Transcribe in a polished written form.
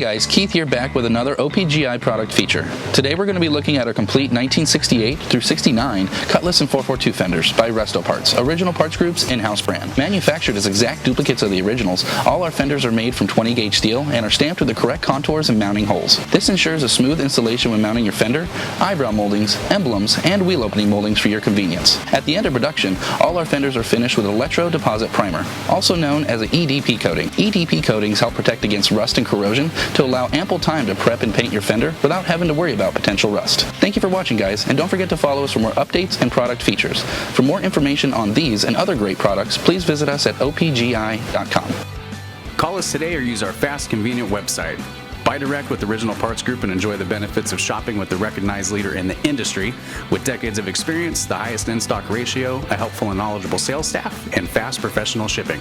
guys, Keith here back with another OPGI product feature. Today we're going to be looking at our complete 1968 through 69 Cutlass and 442 fenders by Resto Parts, Original Parts Group's in-house brand. Manufactured as exact duplicates of the originals, all our fenders are made from 20 gauge steel and are stamped with the correct contours and mounting holes. This ensures a smooth installation when mounting your fender, eyebrow moldings, emblems, and wheel opening moldings for your convenience. At the end of production, all our fenders are finished with electro deposit primer, also known as an EDP coating. EDP coatings help protect against rust and corrosion to allow ample time to prep and paint your fender without having to worry about potential rust. Thank you for watching, guys, and don't forget to follow us for more updates and product features. For more information on these and other great products, please visit us at opgi.com. Call us today or use our fast, convenient website. Buy direct with Original Parts Group and enjoy the benefits of shopping with the recognized leader in the industry with decades of experience, the highest in-stock ratio, a helpful and knowledgeable sales staff, and fast professional shipping.